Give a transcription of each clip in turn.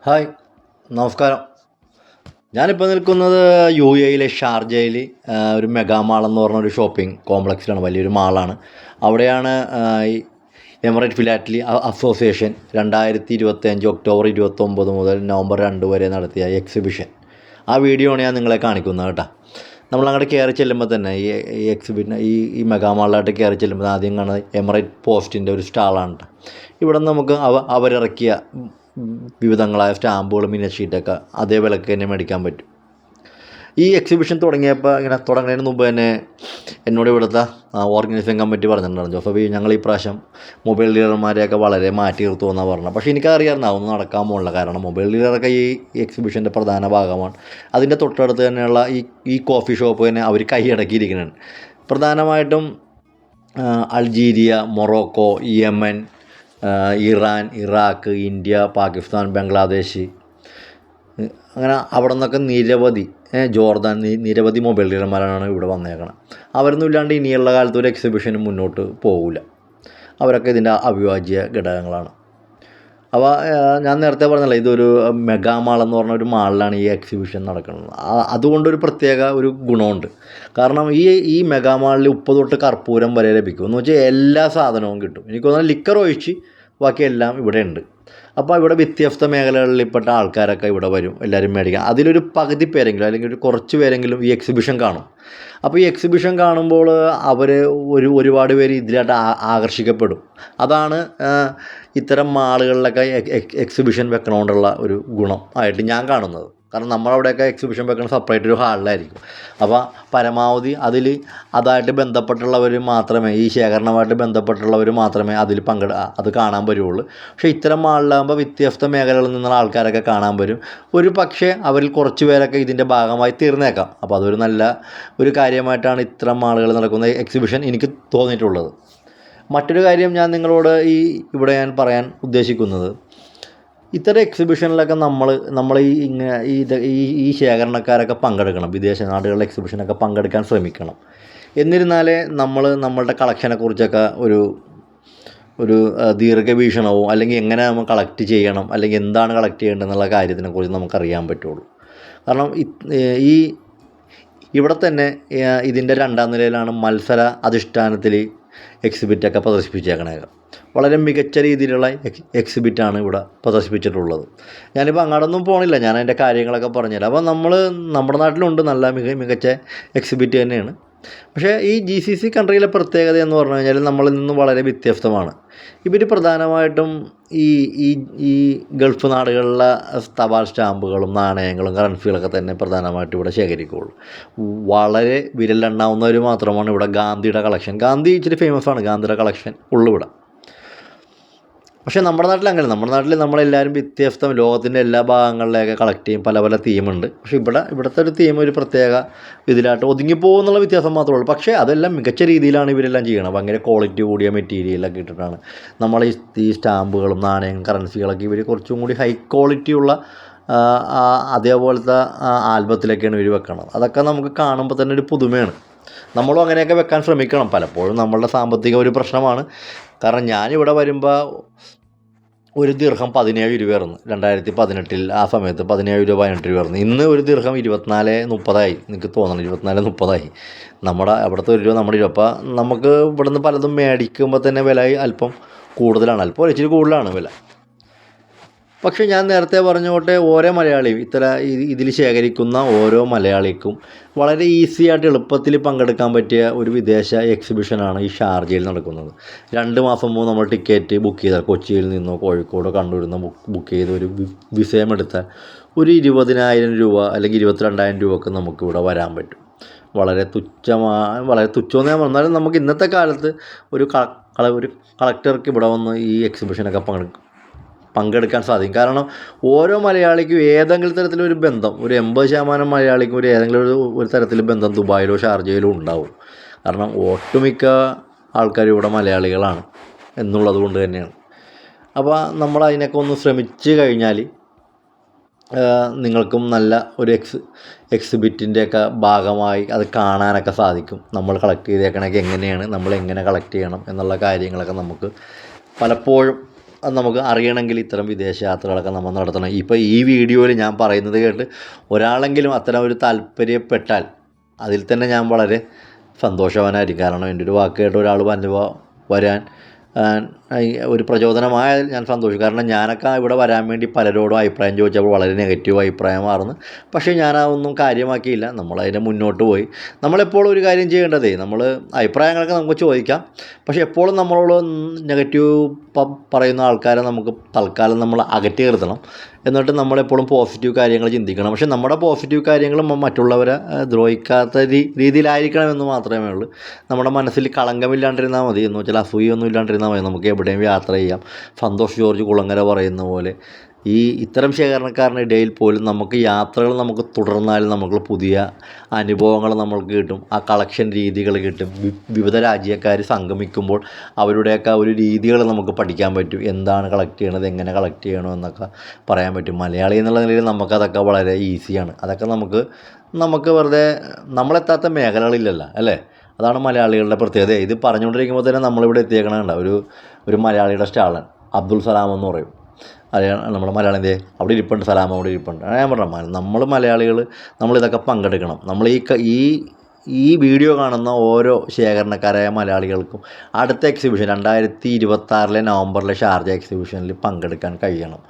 Hi, നമസ്കാരം. ഞാനിപ്പോൾ നിൽക്കുന്നത് UAE ഷാർജയിൽ ഒരു മെഗാ മാൾ എന്ന് പറഞ്ഞൊരു ഷോപ്പിംഗ് കോംപ്ലക്സിലാണ്. വലിയൊരു മാളാണ്. അവിടെയാണ് ഈ എമിറേറ്റ് ഫിലാറ്റലി അസോസിയേഷൻ 2025 ഒക്ടോബർ 29 മുതൽ നവംബർ 2 വരെ നടത്തിയ എക്സിബിഷൻ. ആ വീഡിയോ ആണ് ഞാൻ നിങ്ങളെ കാണിക്കുന്നത് കേട്ടോ. നമ്മളങ്ങോട്ട് കയറി ചെല്ലുമ്പോൾ തന്നെ ഈ എക്സിബിഷൻ ഈ മെഗാ മാളിലായിട്ട് കയറി ചെല്ലുമ്പോൾ ആദ്യം കാണുന്നത് എമിറേറ്റ് പോസ്റ്റിൻ്റെ ഒരു സ്റ്റാളാണ് കേട്ടോ. ഇവിടെ നമുക്ക് അവരിറക്കിയ വിവിധങ്ങളായ സ്റ്റാമ്പുകളും മിനി ഷീറ്റൊക്കെ അതേ വിലക്ക് തന്നെ മേടിക്കാൻ പറ്റും. ഈ എക്സിബിഷൻ തുടങ്ങിയപ്പോൾ ഇങ്ങനെ തുടങ്ങുന്നതിന് മുമ്പ് തന്നെ എന്നോട് ഇവിടുത്തെ ഓർഗനൈസിങ് കമ്മിറ്റി പറഞ്ഞിട്ടുണ്ടായിരുന്നു, ജോസഫ് ഞങ്ങൾ ഈ പ്രാവശ്യം മൊബൈൽ ഡീലർമാരെയൊക്കെ വളരെ മാറ്റി നിർത്തുമെന്നാണ് പറഞ്ഞത്. പക്ഷേ എനിക്കറിയാമായിരുന്നു ഒന്നും നടക്കാൻ പോകുന്നില്ല. കാരണം മൊബൈൽ ഡീലറൊക്കെ ഈ എക്സിബിഷൻ്റെ പ്രധാന ഭാഗമാണ്. അതിൻ്റെ തൊട്ടടുത്ത് തന്നെയുള്ള ഈ കോഫി ഷോപ്പ് തന്നെ അവർ കൈയടക്കിയിരിക്കുന്നുണ്ട്. പ്രധാനമായിട്ടും Algeria, Morocco, Yemen, Iran, Iraq, India, Pakistan, Bangladesh, അങ്ങനെ അവിടെ നിന്നൊക്കെ നിരവധി ജോർദാൻ നിരവധി മൊബൈൽ ഡീലർമാരാണ് ഇവിടെ വന്നേക്കണം. അവരൊന്നും ഇല്ലാണ്ട് ഇനിയുള്ള കാലത്ത് ഒരു എക്സിബിഷനും മുന്നോട്ട് പോകില്ല. അവരൊക്കെ ഇതിൻ്റെ അവിഭാജ്യ ഘടകങ്ങളാണ്. അപ്പോൾ ഞാൻ നേരത്തെ പറഞ്ഞല്ലോ, ഇതൊരു മെഗാ മാൾ എന്ന് പറഞ്ഞ ഒരു മാളിലാണ് ഈ എക്സിബിഷൻ നടക്കുന്നത്. അതുകൊണ്ടൊരു പ്രത്യേക ഒരു ഗുണമുണ്ട്. കാരണം ഈ മെഗാ മാളിൽ ഉപ്പ് തൊട്ട് കർപ്പൂരം വരെ ലഭിക്കും. എന്ന് വെച്ചാൽ എല്ലാ സാധനവും കിട്ടും. എനിക്ക് തോന്നുന്നു ലിക്കർ ഒഴിച്ച് ബാക്കിയെല്ലാം ഇവിടെ ഉണ്ട്. അപ്പോൾ ഇവിടെ വ്യത്യസ്ത മേഖലകളിൽപ്പെട്ട ആൾക്കാരൊക്കെ ഇവിടെ വരും, എല്ലാവരും മേടിക്കാം. അതിലൊരു പകുതി പേരെങ്കിലും അല്ലെങ്കിൽ ഒരു കുറച്ച് പേരെങ്കിലും ഈ എക്സിബിഷൻ കാണും. അപ്പോൾ ഈ എക്സിബിഷൻ കാണുമ്പോൾ അവർ ഒരുപാട് പേര് ഇതിലായിട്ട് ആകർഷിക്കപ്പെടും. അതാണ് ഇത്തരം മാളുകളിലൊക്കെ എക്സിബിഷൻ വെക്കണോണ്ടുള്ള ഒരു ഗുണം ആയിട്ട് ഞാൻ കാണുന്നത്. കാരണം നമ്മളവിടെയൊക്കെ എക്സിബിഷൻ വെക്കുന്ന സെപ്പറേറ്റ് ഒരു ഹാളിലായിരിക്കും. അപ്പോൾ പരമാവധി അതായിട്ട് ബന്ധപ്പെട്ടുള്ളവർ മാത്രമേ, ഈ ശേഖരണമായിട്ട് ബന്ധപ്പെട്ടുള്ളവർ മാത്രമേ അത് കാണാൻ വരുള്ളൂ. പക്ഷേ ഇത്തരം മാളിലാകുമ്പോൾ വ്യത്യസ്ത മേഖലകളിൽ നിന്നുള്ള ആൾക്കാരൊക്കെ കാണാൻ വരും. ഒരു പക്ഷേ അവരിൽ കുറച്ച് പേരൊക്കെ ഇതിൻ്റെ ഭാഗമായി തീർന്നേക്കാം. അപ്പോൾ അതൊരു നല്ല ഒരു കാര്യമായിട്ടാണ് ഇത്തരം മാളുകൾ നടക്കുന്ന എക്സിബിഷൻ എനിക്ക് തോന്നിയിട്ടുള്ളത്. മറ്റൊരു കാര്യം ഞാൻ നിങ്ങളോട് ഇവിടെ ഞാൻ പറയാൻ ഉദ്ദേശിക്കുന്നത്, ഇത്തരം എക്സിബിഷനിലൊക്കെ നമ്മൾ ഈ ശേഖരണക്കാരൊക്കെ പങ്കെടുക്കണം. വിദേശ നാടുകളിലെ എക്സിബിഷനൊക്കെ പങ്കെടുക്കാൻ ശ്രമിക്കണം. എന്നിരുന്നാലേ നമ്മളുടെ കളക്ഷനെക്കുറിച്ചൊക്കെ ഒരു ദീർഘവീക്ഷണവും, അല്ലെങ്കിൽ എങ്ങനെ നമ്മൾ കളക്ട് ചെയ്യണം, അല്ലെങ്കിൽ എന്താണ് കളക്ട് ചെയ്യേണ്ടതെന്നുള്ള കാര്യത്തിനെക്കുറിച്ച് നമുക്കറിയാൻ പറ്റുള്ളൂ. കാരണം ഇവിടെ തന്നെ ഇതിൻ്റെ 2ാം നിലയിലാണ് മത്സര അധിഷ്ഠാനത്തിൽ എക്സിബിറ്റൊക്കെ പ്രദർശിപ്പിച്ചേക്കണത്. വളരെ മികച്ച രീതിയിലുള്ള എക്സിബിറ്റാണ് ഇവിടെ പ്രദർശിപ്പിച്ചിട്ടുള്ളത്. ഞാനിപ്പോൾ അങ്ങോട്ടൊന്നും പോകണില്ല, ഞാൻ അതിൻ്റെ കാര്യങ്ങളൊക്കെ പറഞ്ഞുതരാം. അപ്പോൾ നമ്മുടെ നാട്ടിലുണ്ട് നല്ല മികച്ച എക്സിബിറ്റ് തന്നെയാണ്. പക്ഷേ ഈ GCC കൺട്രിയിലെ പ്രത്യേകത എന്ന് പറഞ്ഞു കഴിഞ്ഞാൽ നമ്മളിൽ നിന്നും വളരെ വ്യത്യസ്തമാണ്. ഇവർ പ്രധാനമായിട്ടും ഈ ഗൾഫ് നാടുകളിലെ തപാൽ സ്റ്റാമ്പുകളും നാണയങ്ങളും കറൻസികളൊക്കെ തന്നെ പ്രധാനമായിട്ടും ഇവിടെ ശേഖരിക്കുകയുള്ളൂ. വളരെ വിരലെണ്ണാവുന്നവർ മാത്രമാണ് ഇവിടെ ഗാന്ധിയുടെ കളക്ഷൻ. ഗാന്ധി ഇച്ചിരി ഫേമസ് ആണ്, ഗാന്ധിയുടെ കളക്ഷൻ ഉള്ളു ഇവിടെ. പക്ഷേ നമ്മുടെ നാട്ടിൽ അങ്ങനെ, നമ്മുടെ നാട്ടിൽ നമ്മളെല്ലാവരും വ്യത്യസ്തം ലോകത്തിൻ്റെ എല്ലാ ഭാഗങ്ങളിലേക്ക് കളക്ട് ചെയ്യും. പല പല തീമുണ്ട്. പക്ഷേ ഇവിടുത്തെ ഒരു തീം ഒരു പ്രത്യേക ഇതിലായിട്ട് ഒതുങ്ങിപ്പോകുന്നുള്ള വ്യത്യാസം മാത്രമേ ഉള്ളൂ. പക്ഷേ അതെല്ലാം മികച്ച രീതിയിലാണ് ഇവരെല്ലാം ചെയ്യണം. ഭയങ്കര ക്വാളിറ്റി കൂടിയ മെറ്റീരിയലൊക്കെ ഇട്ടിട്ടാണ് നമ്മൾ ഈ സ്റ്റാമ്പുകളും നാണയങ്ങളും കറൻസികളൊക്കെ ഇവർ കുറച്ചും കൂടി ഹൈ ക്വാളിറ്റിയുള്ള അതേപോലത്തെ ആൽബത്തിലൊക്കെയാണ് ഇവർ വെക്കണം. അതൊക്കെ നമുക്ക് കാണുമ്പോൾ തന്നെ ഒരു പുതുമയാണ്. നമ്മളും അങ്ങനെയൊക്കെ വെക്കാൻ ശ്രമിക്കണം. പലപ്പോഴും നമ്മളുടെ സാമ്പത്തിക ഒരു പ്രശ്നമാണ്. കാരണം ഞാനിവിടെ വരുമ്പോൾ ഒരു ദിർഹം 17 രൂപയായിരുന്നു 2018 ആ സമയത്ത്. 17 രൂപ 18 രൂപയായിരുന്നു. ഇന്ന് ഒരു ദിർഹം 24-30 എനിക്ക് തോന്നണം, 24-30. നമ്മുടെ അവിടുത്തെ ഒരു രൂപ നമ്മുടെ രൂപ. അപ്പോൾ നമുക്ക് ഇവിടുന്ന് പലതും മേടിക്കുമ്പോൾ തന്നെ വില അല്പം കൂടുതലാണ്, അല്പം ഇച്ചിരി കൂടുതലാണ് വില. പക്ഷേ ഞാൻ നേരത്തെ പറഞ്ഞോട്ടെ, ഓരോ മലയാളിയും ഇതിൽ ശേഖരിക്കുന്ന ഓരോ മലയാളിക്കും വളരെ ഈസി ആയിട്ട് എളുപ്പത്തിൽ പങ്കെടുക്കാൻ പറ്റിയ ഒരു വിദേശ എക്സിബിഷനാണ് ഈ ഷാർജയിൽ നടക്കുന്നത്. 2 മാസം മുമ്പ് നമ്മൾ ടിക്കറ്റ് ബുക്ക് ചെയ്താൽ, കൊച്ചിയിൽ നിന്നോ കോഴിക്കോടോ കണ്ണൂരിൽ നിന്നോ ബുക്ക് ചെയ്ത് ഒരു വിസയമെടുത്താൽ ഒരു 20,000 രൂപ അല്ലെങ്കിൽ 22,000 രൂപക്ക് നമുക്കിവിടെ വരാൻ പറ്റും. വളരെ തുച്ഛമെന്ന് ഞാൻ പറഞ്ഞാലും നമുക്ക് ഇന്നത്തെ കാലത്ത് ഒരു കളക്ടർക്ക് ഇവിടെ വന്ന് ഈ എക്സിബിഷനൊക്കെ പങ്കെടുക്കാൻ സാധിക്കും. കാരണം ഓരോ മലയാളിക്കും ഏതെങ്കിലും തരത്തിലൊരു ബന്ധം, ഒരു 80% മലയാളിക്കും ഏതെങ്കിലും ഒരു തരത്തിൽ ബന്ധം ദുബായിലോ ഷാർജയിലോ ഉണ്ടാവും. കാരണം ഒട്ടുമിക്ക ആൾക്കാരും ഇവിടെ മലയാളികളാണ് എന്നുള്ളത് കൊണ്ട് തന്നെയാണ്. അപ്പോൾ നമ്മൾ അതിനൊക്കെ ഒന്ന് ശ്രമിച്ചു കഴിഞ്ഞാൽ നിങ്ങൾക്കും നല്ല ഒരു എക്സിബിറ്റിൻ്റെയൊക്കെ ഭാഗമായി അത് കാണാനൊക്കെ സാധിക്കും. നമ്മൾ കളക്ട് ചെയ്തേക്കണൊക്കെ എങ്ങനെയാണ്, നമ്മൾ എങ്ങനെ കളക്ട് ചെയ്യണം എന്നുള്ള കാര്യങ്ങളൊക്കെ നമുക്ക് പലപ്പോഴും അത് നമുക്ക് അറിയണമെങ്കിൽ ഇത്തരം വിദേശ യാത്രകളൊക്കെ നമ്മൾ നടത്തണം. ഇപ്പോൾ ഈ വീഡിയോയിൽ ഞാൻ പറയുന്നത് കേട്ട് ഒരാളെങ്കിലും അത്തരം ഒരു താല്പര്യപ്പെട്ടാൽ അതിൽ തന്നെ ഞാൻ വളരെ സന്തോഷവാനായിരിക്കും. കാരണം എൻ്റെ ഒരു വാക്ക് കേട്ട് ഒരാൾ വരാൻ ഒരു പ്രചോദനമായാൽ ഞാൻ സന്തോഷിക്കും. കാരണം ഞാനൊക്കെ ഇവിടെ വരാൻ വേണ്ടി പലരോടും അഭിപ്രായം ചോദിച്ചപ്പോൾ വളരെ നെഗറ്റീവ് അഭിപ്രായമായിരുന്നു. പക്ഷേ ഞാനതൊന്നും കാര്യമാക്കിയില്ല. നമ്മളതിനെ മുന്നോട്ട് പോയി. നമ്മളെപ്പോഴും ഒരു കാര്യം ചെയ്യേണ്ടതേ, നമ്മൾ അഭിപ്രായങ്ങളൊക്കെ നമുക്ക് ചോദിക്കാം, പക്ഷേ എപ്പോഴും നമ്മളോട് നെഗറ്റീവ് പറയുന്ന ആൾക്കാരെ നമുക്ക് തൽക്കാലം നമ്മൾ അകറ്റി നിർത്തണം. എന്നിട്ട് നമ്മളെപ്പോഴും പോസിറ്റീവ് കാര്യങ്ങൾ ചിന്തിക്കണം. പക്ഷേ നമ്മുടെ പോസിറ്റീവ് കാര്യങ്ങൾ മറ്റുള്ളവരെ ദ്രോഹിക്കാത്ത രീതിയിലായിരിക്കണമെന്ന് മാത്രമേ ഉള്ളൂ. നമ്മുടെ മനസ്സിൽ കളങ്കമില്ലാണ്ടിരുന്നാൽ മതി. എന്ന് വെച്ചാൽ അസൂയൊന്നും ഇല്ലാണ്ടിരുന്നാൽ മതി. നമുക്ക് എവിടെയും യാത്ര ചെയ്യാം. സന്തോഷ് ജോർജ് കുളങ്ങര പറയുന്ന പോലെ ഇത്തരം ശേഖരണക്കാരുടെ ഇടയിൽ പോലും നമുക്ക് യാത്രകൾ നമുക്ക് തുടർന്നാൽ നമുക്ക് പുതിയ അനുഭവങ്ങൾ നമ്മൾക്ക് കിട്ടും. ആ കളക്ഷൻ രീതികൾ കിട്ടും. വിവിധ രാജ്യക്കാർ സംഗമിക്കുമ്പോൾ അവരുടെയൊക്കെ ഒരു രീതികൾ നമുക്ക് പഠിക്കാൻ പറ്റും. എന്താണ് കളക്ട് ചെയ്യണത്, എങ്ങനെ കളക്ട് ചെയ്യണമെന്നൊക്കെ പറയാൻ പറ്റും. മലയാളി എന്നുള്ള നിലയിൽ നമുക്കതൊക്കെ വളരെ ഈസിയാണ്. അതൊക്കെ നമുക്ക് വെറുതെ നമ്മളെത്താത്ത മേഖലകളില്ലല്ലോ അല്ലേ. അതാണ് മലയാളികളുടെ പ്രത്യേകത. ഇത് പറഞ്ഞുകൊണ്ടിരിക്കുമ്പോൾ തന്നെ നമ്മളിവിടെ എത്തിയേക്കണുണ്ട്. ഒരു മലയാളിയുടെ സ്റ്റാളൻ അബ്ദുൽ സലാം എന്ന് പറയും. അറിയാം, നമ്മുടെ മലയാളിൻ്റെ അവിടെ ഇരിപ്പുണ്ട്, സലാം അവിടെ ഇരിപ്പുണ്ട്. ഞാൻ പറഞ്ഞ നമ്മൾ മലയാളികൾ നമ്മളിതൊക്കെ പങ്കെടുക്കണം. നമ്മൾ ഈ വീഡിയോ കാണുന്ന ഓരോ ശേഖരണക്കാരായ മലയാളികൾക്കും അടുത്ത എക്സിബിഷൻ 2026 നവംബറിലെ ഷാർജ എക്സിബിഷനിൽ പങ്കെടുക്കാൻ കഴിയണം.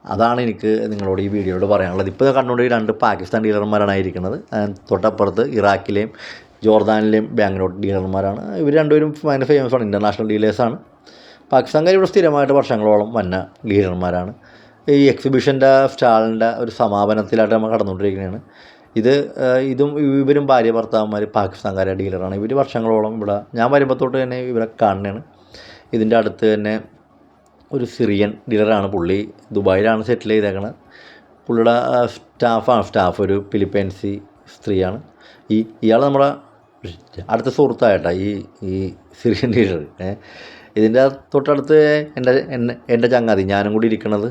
അതാണ് എനിക്ക് നിങ്ങളോട് ഈ വീഡിയോയോട് പറയാനുള്ളത്. ഇപ്പോൾ കണ്ടുകൊണ്ട് 2 പാകിസ്ഥാൻ ഡീലർമാരാണ് ഇരിക്കുന്നത്. തൊട്ടപ്പുറത്ത് ഇറാഖിലെയും ജോർദാനിലെയും ബാംഗ്ലൂർ ഡീലർമാരാണ്. ഇവർ രണ്ടുപേരും ഭയങ്കര ഫേമസ് ആണ്, ഇൻ്റർനാഷണൽ ഡീലേഴ്സാണ്. പാകിസ്ഥാൻകാർ ഇവിടെ സ്ഥിരമായിട്ട് വർഷങ്ങളോളം വന്ന ലീഡർമാരാണ്. ഈ എക്സിബിഷൻ്റെ സ്റ്റാളിൻ്റെ ഒരു സമാപനത്തിലായിട്ട് നമ്മൾ കടന്നുകൊണ്ടിരിക്കുകയാണ്. ഇവരും ഭാര്യ ഭർത്താവന്മാർ പാകിസ്ഥാൻകാരെ ഡീലറാണ്. ഇവർ വർഷങ്ങളോളം ഇവിടെ ഞാൻ വരുമ്പോൾ തൊട്ട് തന്നെ ഇവരെ കാണുന്നതാണ്. ഇതിൻ്റെ അടുത്ത് തന്നെ ഒരു സിറിയൻ ഡീലറാണ്. പുള്ളി ദുബായിലാണ് സെറ്റിൽ ചെയ്തേക്കണത്. പുള്ളിയുടെ സ്റ്റാഫ് ഒരു ഫിലിപ്പൈൻസി സ്ത്രീയാണ്. ഇയാൾ നമ്മുടെ അടുത്ത സുഹൃത്തായിട്ടാണ് ഈ സിറിയൻ ഡീലർ. ഇതിൻ്റെ തൊട്ടടുത്ത് എൻ്റെ ചങ്ങാതി ഞാനും കൂടി ഇരിക്കുന്നത്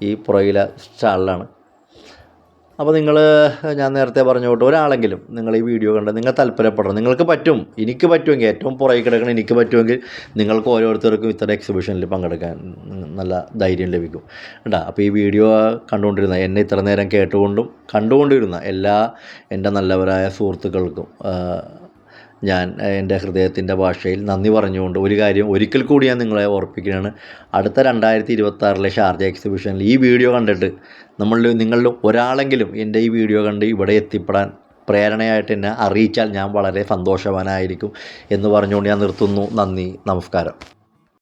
ഈ പുറകിലെ സ്റ്റാളിലാണ്. അപ്പോൾ ഞാൻ നേരത്തെ പറഞ്ഞു തൊട്ട് ഒരാളെങ്കിലും നിങ്ങൾ ഈ വീഡിയോ കണ്ട് നിങ്ങൾ താല്പര്യപ്പെടണം. നിങ്ങൾക്ക് പറ്റും, എനിക്ക് പറ്റുമെങ്കിൽ, ഏറ്റവും പുറകിൽ കിടക്കണം എനിക്ക് പറ്റുമെങ്കിൽ നിങ്ങൾക്ക് ഓരോരുത്തർക്കും ഇത്തരം എക്സിബിഷനിൽ പങ്കെടുക്കാൻ നല്ല ധൈര്യം ലഭിക്കും കേട്ടോ. അപ്പോൾ ഈ വീഡിയോ കണ്ടുകൊണ്ടിരുന്ന എന്നെ ഇത്ര നേരം കണ്ടുകൊണ്ടിരുന്ന എല്ലാ എൻ്റെ നല്ലവരായ സുഹൃത്തുക്കൾക്കും ഞാൻ എൻ്റെ ഹൃദയത്തിൻ്റെ ഭാഷയിൽ നന്ദി പറഞ്ഞുകൊണ്ട് ഒരു കാര്യം ഒരിക്കൽ കൂടി ഞാൻ നിങ്ങളെ ഓർപ്പിക്കുകയാണ്. അടുത്ത 2026 ഷാർജ എക്സിബിഷനിൽ ഈ വീഡിയോ കണ്ടിട്ട് നിങ്ങളിൽ ഒരാളെങ്കിലും എൻ്റെ ഈ വീഡിയോ കണ്ട് ഇവിടെ എത്തിപ്പെടാൻ പ്രേരണയായിട്ട് എന്നെ അറിയിച്ചാൽ ഞാൻ വളരെ സന്തോഷവാനായിരിക്കും എന്ന് പറഞ്ഞുകൊണ്ട് ഞാൻ നിർത്തുന്നു. നന്ദി, നമസ്കാരം.